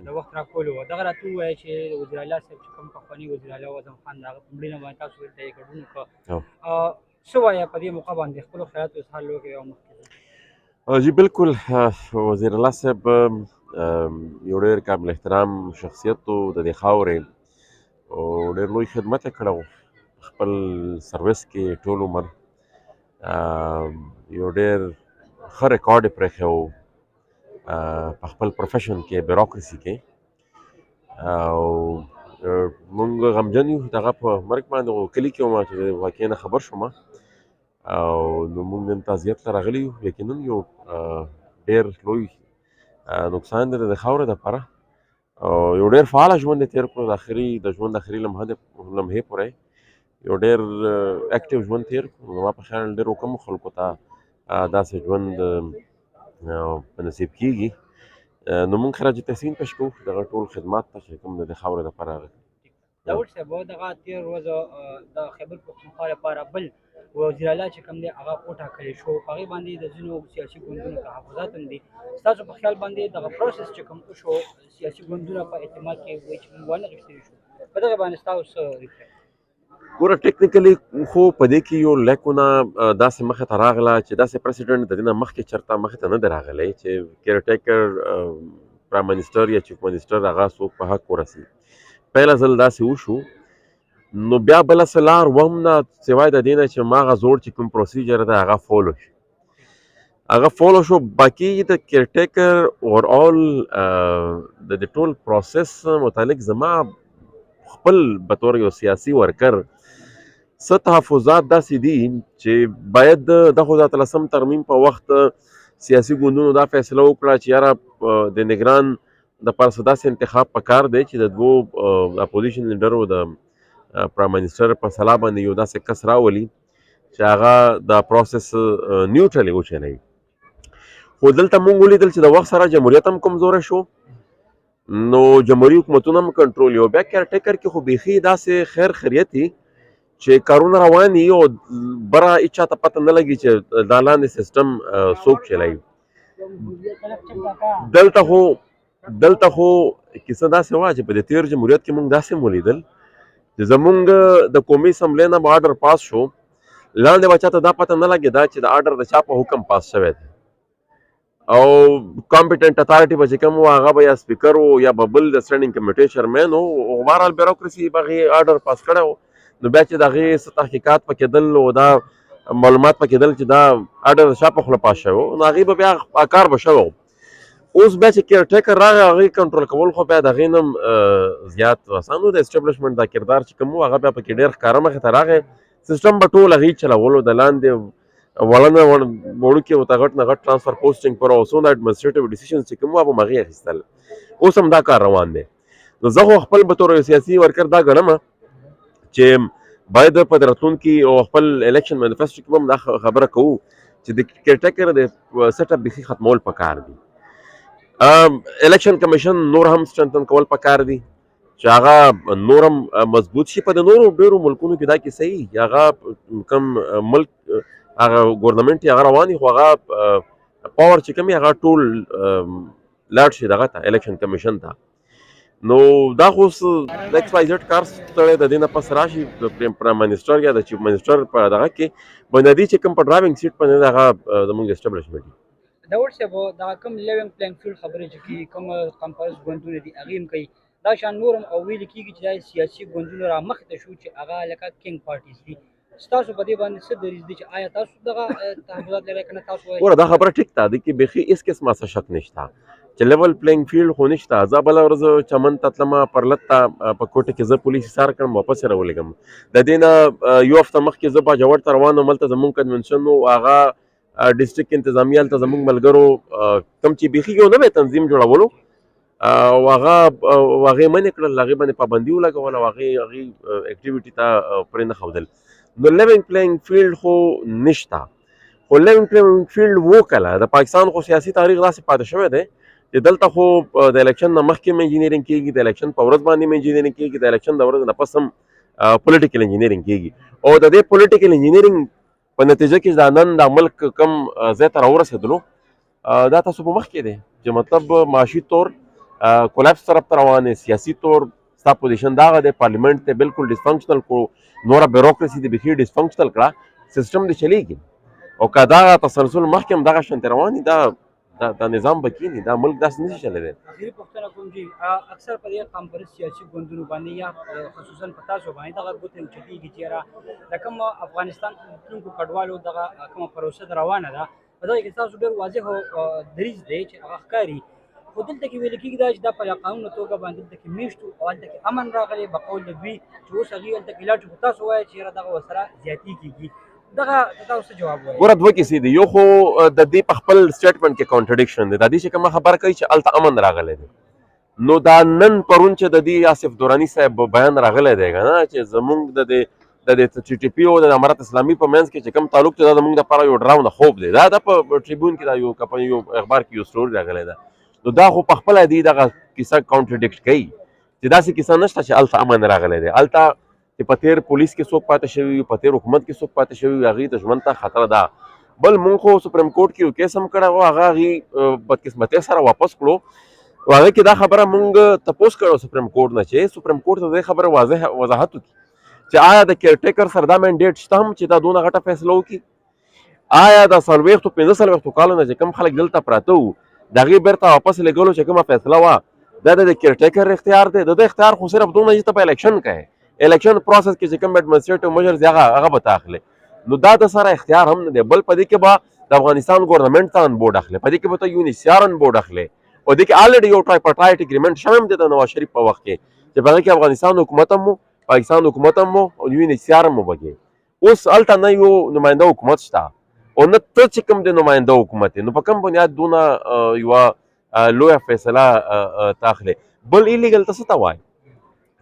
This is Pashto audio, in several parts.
د وخت راکولو وه دغه راته ووایه چې وزیر اعلی صاحب چې کوم پخواني وزیر اعلی اعظم خان د هغه په مړینه باندې تاسو دلته یې ګډون وکړ څه وایه په دې موقع باندې خپلو خیالاتو اظهار وکړئ او مخکې جی بالکل وزیر الله صاحب یو ډېر قابل احترام شخصیت و د دې خاورې او ډېر لوی خدمت یې کړی و خپل سروس کې ټول عمر یو ډېر ښه ریکارډ یې پرېښی و په خپل پروفیشن کې بیروکراسي کې او موږ غمجن یو د هغه په مرګ باندې خو کلي کې وم چې د واقعې نه خبر شوم او نو موږ نن تعزیت ته راغلي یو یقینا یو ډېر لوی نقصان دی د خاورې دپاره او یو ډېر فعاله ژوند یې تېر کړو د ژوند اخري لمحې پورې یو ډېر اکټیو ژوند تېر کړو زما په خیال ډېرو کمو خلکو ته داسې ژوند په نصیب کېږي نو موږ خراج تحسین پیش کوو دغه ټول خدمات ته چې کوم د دې خاورې دپاره راغلي داود صاحب دغه تېر ورځ د خیبر پښتونخوا لپاره بل وزیر اعلی چې کوم دی هغه وټاکلی شو په هغې باندې د ځینو سیاسي ګوندونو تحفظات هم دي ستاسو په خیال باندې دغه پروسس چې کوم وشو سیاسي ګوندونه په اعتماد کې وایي چې موږ ونه غوښتلی شو په دغه باندې ستاسو څه ریپورټ ګوره ټیکنیکلی خو په دې کې یو لیکونه داسې مخې ته راغله چې داسې پرسیډنټ د دې نه مخکې چېرته مخې ته نه دی راغلی چې کیرټیکر پرایم منسټر یا چیف منسټر هغه څوک په حق ورسي پهله ځل داسې وشو نو بیا بله څه لار وهم نه سوای د دې نه چې هماغه زوړ چې کوم پروسیجر دی هغه فولو شي هغه فولو شو باقي د کیرټیکر اوورآل د دې ټول پروسس متعلق زما خپل بطور یو سیاسي ورکر څه تحفظات داسې دي چې باید د 2013 ترمیم په وخت سیاسي ګوندونو دا فیصله وکړه چې یاره د نګران دپاره څه داسې انتخاب پکار دی چې د دوو اپوزیشن لیډرو د پرایم منسټر په سلا باندې یو داسې کس راولي چې هغه دا پروسس نیوټرلی وچلوي خو دلته موږ ولیدل چې د وخت سره جمهوریت هم کمزوری شو نو جمهوري حکومتونه هم کنټرول یو بیا کیرټیکر کې خو بیخي داسې خیر خیریت وي چې کارونه روان دي او بره هېچا ته پته نه لګي چې دا لاندې سیسټم څوک چلوي دلته خو کیسه داسې وه چې په دې تېر جمهوریت کې موږ داسې ولیدل چې زمونږ د قومي اسمبلۍ نه به آرډر پاس شو لاندې به چاته دا پته نه لګېده چې د آرډر د چا په حکم پاس شوی دی او کامپیټنټ اتارټي به چې کوم و هغه به یا سپیکر و یا به بل د سټینډینګ کمیټې چیرمین و بهرحال بیروکراسي به هغې آرډر پاس کړی و نو بیا چې د هغې څه تحقیقات پکې دل او دا معلومات پکې دل چې دا آرډر د چا په خوله پاس شوی و نو هغې به بیا کار به شوی اوس بیا چې کیرټیکر راغی هغې کنټرول کول خو بیا د هغې نه زیات اسان و د اسټبلشمنټ دا کردار چې کوم و هغه بیا پکې ډېر ښکاره مخې ته راغی سیسټم به ټول هغې چلولو د لاندې وړنه وړوکي ورته غټ نه غټ ټرانسفر پوسټینګ پر او څونه اډمنسټریټیو ډیسیژنز چې کوم و هغه به هغې اخیستل اوس هم دا کار روان دی نو زه خو خپل به طور یو سیاسي ورکر دا ګڼم چې باید په راتلونکي او خپل الیکشن مینیفیسټو کې هم دا خبره کوو چې د کیرټیکر د سیټ اپ بیخي ختمول پکار دي الیکشن کمیشن نور هم سټرنتن کول پکار دي چې هغه نور هم مضبوط شي په د نورو ډېرو ملکونو کې دا کیسه وي هغه کوم ملک هغه ګورنمنټ یې هغه روان وي خو هغه پاور چې کوم وي هغه ټول لاړ شي دغه ته الیکشن کمیشن ته نو دا خو د ایکس واي زیډ کار سړی د دې نه پس راشي د پرایم منسټر یا د چیف منسټر په دغه کې بنیادي چې کوم په ډرایوینګ سیټ باندې هغه زموږ اسټبلشمنټ دي داود صاحب دغه کوم لیونګ پلینګ فیلډ خبرې چې کوي کوم کمپاس ګوندونه دي هغې هم کوي دا شان نور هم او ویل کېږي چې دا سیاسي ګوندونه را مخې ته شو چې هغه لکه کینګ پارټیز دي ستاسو په دې باندې څه دریځ دی چې آیا تاسو دغه تحفظات لرئ که نه تاسو ګوره دا خبره ټیک ده دې کې بیخي هېڅ قسمه څه شک نشته چې لیول پلینګ فیلډ خو نشته زه بله ورځ چمن ته تلمه پرلت ته په کوټه کې زه پولیس حصار کړم واپس یې راولېږم د دې نه یو هفته مخکې زه باجوړ ته روان وم هلته زمونږ کنونشن و هغه ډسټرکټ انتظامیه هلته زموږ ملګرو کوم چې بیخي یو نوی تنظیم جوړولو او هغه هغې منې کړل هغې باندې پابندي ولګوله او هغې اکټیویټي ته پرې نه ښودل نو لیونګ پلینګ فیلډ خو نشته خو لیونګ پلینګ فیلډ و کله د پاکستان خو سیاسي تاریخ داسې پاتې شوی دی چې دلته خو د الیکشن نه مخکې هم انجینیرنګ کېږي د الیکشن په ورځ باندې هم انجینیرنګ کېږي د الیکشن د ورځ نه پس هم پولیټیکل انجینیرنګ کېږي او د دې پولیټیکل انجینیرنګ په نتیجه کې دا نن دا ملک کم ځای ته راورسېدلو دا تاسو په مخ کې دی چې مطلب معاشي طور کولاپس طرف ته روان دی. سیاسي طور ستا پوزیشن دغه دی، پارلیمنټ ته بالکل ډسفنکشنل کو، نوره بیوروکراسي دې بیخي ډسفنکشنل کړه، سیسټم دې چلیږي. او که دغه تسلسل مخکې هم دغه شانتې روان وي، دا نظام به کېني، دا ملک داسې نشي چلېدی. اخري پوښتنه کوم چې اکثر په دې قام پرست سیاسي ګوندونو باندې یا خصوصا په تاسو باندې دغه ګوتې اوچتېږي چې یاره د کوم افغانستان تلونکو کډوالو دغه کومه پروسه روانه ده، په دغه کې تاسو ډېر واضح دریځ دی چې هغه ښکاري. خو دلته کې ویل کېږي دا چې دا په قانوني توګه باندې دلته کې میشتو او هلته کې امن راغلی بقول د دوی چې اوس هغې هلته کې لاړ شي، خو تاسو وایئ چې یاره دغه ورسره زیاتې کېږي. دغه تاسو څه جواب وایئ؟ ګوره دوه کیسې دي. یو خو د دې په خپل سټیټمنټ کې کانټرډکشن دی. د دې چې کومه خبره کوي چې هلته امن راغلی دی، نو دا نن پرون چې د دې آصف دراني صاحب بیان راغلی دی که نه، چې زموږ د ټي ټي پي او د امارت اسلامي په منځ کې چې کوم تعلق دی، دا زموږ دپاره یو ډراونه خوب دی. دا په ټریبیون کې دا یو اخبار کې یو سټوري راغلی ده، نو دا خو په خپله دې دغه کیسه کانټرډکټ کوي چې داسې کیسه نشته چې هلته امن راغلی دی. هلته چې په تېر پولیس کې څوک پاتې شوي وي، په تېر حکومت کې څوک پاتې شوي وي، هغوی ته ژوند ته خطره ده. بل مونږ خو سپریم کورټ کې یو کیس هم کړی و، هغه هغې بدقسمتۍ سره واپس کړو. هغه کې دا خبره مونږ تپوس کړی سپریم کورټ نه چې سپریم کورټ ته د دې خبرې وضاحت وکړي چې آیا د کیرټیکر سره دا مینډیټ شته هم چې دا دونه غټه فیصله وکړي؟ آیا د 45 کالو نه چې کوم خلک دلته پراته وو د هغې بېرته واپس لېږلو چې کومه فیصله وه، دا د کیرټیکر اختیار دی؟ د ده اختیار خو صرف دونه چې ته په الیکشن کوې، الیکشن پروسس کې چې کوم ایډمنسټریټیو میجرز دی هغه به ته اخلې. نو دا د سره اختیار هم نه دی. بل په دې کې به د افغانستان ګورنمنټ ته ان بورډ اخلې، په دې کې به ته UNHCR ان بورډ اخلې، او دې کې الریډي یو ټرایپارټایټ اګریمنټ شوی هم دی د نواز شریف په وخت کې چې په هغې کې افغانستان حکومت هم و، پاکستان حکومت هم و، او UNHCR هم وبګې. اوس هلته نه یو نماینده حکومت شته او نه ته چې کوم د نماینده حکومت یې، نو په کوم بنیاد دونه یوه لویه فیصله ته اخلې؟ بل ایلیګل ته څه ته وایي؟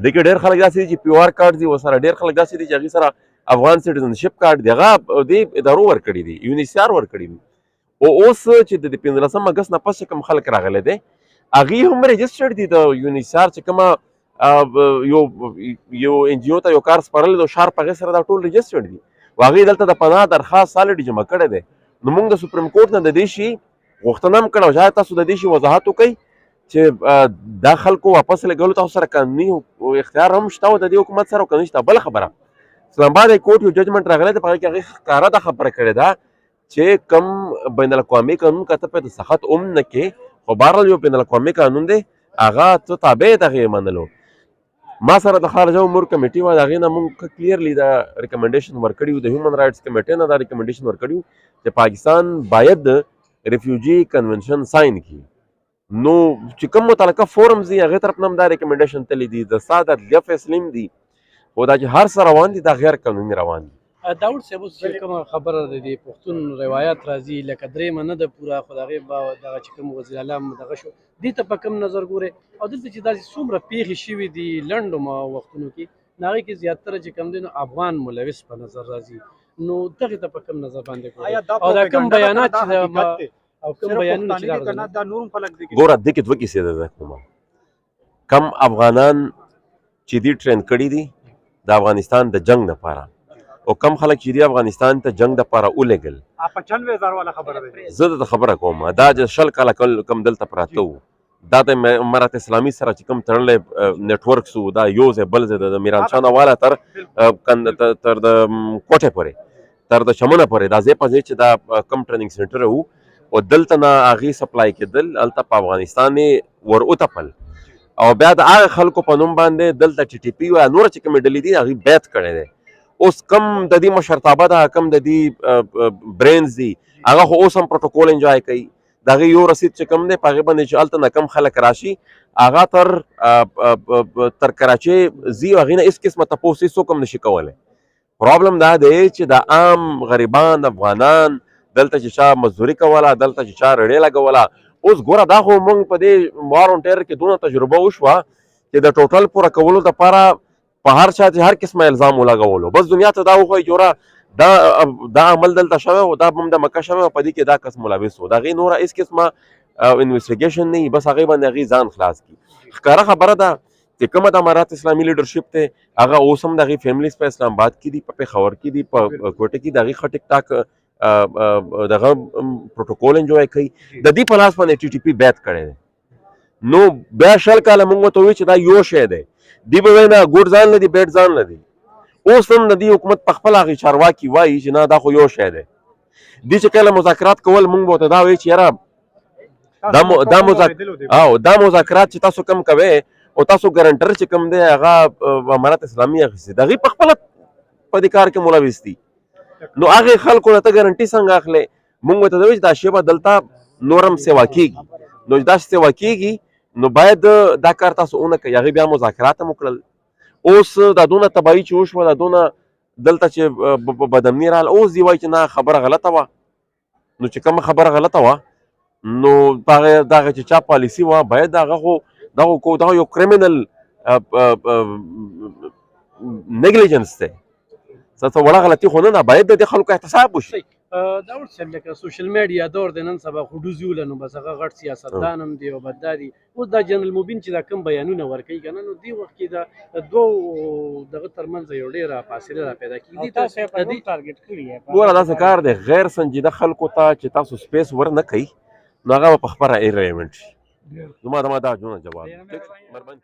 دې کې ډېر خلک داسې دي چې PR کارډ دي ورسره، ډېر خلک داسې دي چې هغې سره افغان سټیزنشپ کارډ دی، هغه دې ادارو ورکړي دي، UNHCR ورکړي دي. او اوس چې د 15 اګست نه پس چې کوم خلک راغلی دی هغې هم رجسټرډ دي د UNHCR چې کومه یو NGO ته یو کار سپارلی دی، شارپ هغې سره دا ټول رجسټرډ دي، او هغې دلته د پناه درخواست الریډي جمع کړی دی. نو موږ د سپریم کورټ نه د دې شي غوښتنه هم کړې، شاید تاسو د دې شي وضاحت وکړئ چې دا خلکو واپس لګولو تاسو سره قانوني اختیار هم شته او د دې حکومت سره که نشته. بله خبره، اسلام آباد های کورټ یو ججمنټ راغلی دی، په هغې کې هغې ښکاره دا خبره کړې ده چې کوم بین الاقوامي قانون که ته پرې سخت هم نه کې، خو بهرحال یو بین الاقوامي قانون دی، هغه ته تابع د هغې منلو. ما سره د خارجه امور کمیټي وه، د هغې نه مونږ کلیرلی دا ریکمنډیشن ورکړي وو، د هیومن رایټس کمیټۍ نه دا ریکمنډیشن ورکړي وو چې پاکستان باید ریفیوجي کنونشن ساین کړي. نو چې کوم متعلقه فورمز دي هغې طرف نه هم دا ریکمنډیشن تللی دي، د ساده عدلیه فیصلې هم دي، خو دا چې هر څه روان دي دا غیر قانوني روان دي. داود صاحب اوس چې کومه خبره ده د پښتون روایت راځي لکه درېیمه نه ده پوره، خو د هغې به دغه چې کوم وزیر اعلی دغه شو، دې ته په کوم نظر ګورئ؟ او دلته چې داسې څومره پیښې شوي دي لنډو وختونو کې، نو هغې کې زیاتره چې کوم دی نو افغان ملوث په نظر راځي، نو دغې ته په کوم نظر باندې ګورئ؟ او دا کوم بیانات چې او کوم بیانونه چې ګوره دې کې دوه کیسې ده. کومه کم افغانان چې دي ټرین کړي دي د افغانستان د جنگ دپاره، او کم خلک چې دي افغانستان ته جنگ دپاره ولېږل. 95,000 والا خبره ده، زه درته خبره کوم، دا چې 20 کاله کم دلته پراته وو، دا د امارت اسلامي سره چې کوم تړلی نیټورکس وو، دا یو ځای بل ځای د میرانشاه نه واله تر د کوټې پورې، تر د چمنه پورې، دا ځای په ځای چې دا کم ټریننګ سنټر وو، او دلته نه هغې سپلای کېدل، هلته په افغانستان یې ور وتپل، او بیا د هغه خلکو په نوم باندې دلته ټي ټي پي او نور چې کومې ډلې دي هغې بیعت کړی دی. اوس کم د دې مشرتابه ده، کم د دې برینز دي، هغه خو اوس هم پروټوکول انجوای کوي، د هغې یو رسید چې کوم دی په هغې باندې چې هلته نه کم خلک راشي، هغه تر کراچۍ ځي، هغې نه هېڅ قسمه تپوس هېڅوک هم نشي کولی. پرابلم دا دی چې د عام غریبان افغانان دلته چې چا مزدوري کوله، دلته چې چا رڼې لګوله، اوس ګوره دا خو موږ په دې وار اون ټیر کې دونه تجربه وشوه چې د ټوټل پوره کولو دپاره په هر چا چې هر قسمه الزام ولګولو، بس دنیا ته دا وښایي چې وره دا عمل دلته شوی او دا هم د مکه شوی او په دې کې دا کس ملوث و، د هغې نوره هېڅ قسمه انویسټیګیشن نه وي، بس هغې باندې هغې ځان خلاص کړي. ښکاره خبره ده چې کومه د امارات اسلامي لیډرشپ دی هغه اوس هم د هغې فیملیز په اسلام آباد کې دي، په پېښور کې دي، په کوټه کې د هغې ښه ټیک ټاک دغه پروټوکول انجوای کوي. د دې په لاس باندې ټي ټي پي بیعت کړی دی، نو بیا شل کاله موږ ورته وایو چې دا یو شی دی دی به وایي نه ګوډ ځان نه دی بیټ ځان نه دی اوس هم د دې حکومت په خپل هغې چارواکي وایي چې نه دا خو یو شی دی دې چې کله مذاکرات کول موږ به ورته دا وایي چې یاره دا مذاکرات چې تاسو کم کوئ او تاسو ګرنټر چې کم دی هغه امارت اسلامي اخیستي د هغې په خپله په دې کار کې ملوث دي نو هغې خلکو نه ته ګرنټي څنګه اخلې موږ ورته وایو چې دا شی به دلته نور هم سیوا کېږي نو چې داسې سیوا کېږي نو باید دا کار تاسو ونه کوئ هغې بیا مذاکرات هم وکړل اوس دا دونه تباهي چې وشوه دا دونه دلته چې بدامني راغله اوس دې وایي چې نه خبره غلطه وه نو چې کومه خبره غلطه وه نو دغه چې چا پالیسي وه باید دغه یو کریمینل نیګلیجنس دی څه وړه غلطي خو نه ده باید د دې خلکو احتساب وشي داود صاحب لکه سوشل میډیا دور دی نن سبا خو ډوزي نو بس هغه غټ سیاستدان هم دی او بد دی اوس دا جنرال موبین چې دا کوم بیانونه ورکوي که نه نو دې وخت کې د دوو دغه ترمنځ یو ډېره فاصله را پیدا کېږي ګوره داسې کار دی غیر سنجیده خلکو ته چې تاسو سپیس ور نه کوئ نو هغه به په خپله ایرلیونټ شي زما دا جوړه جواب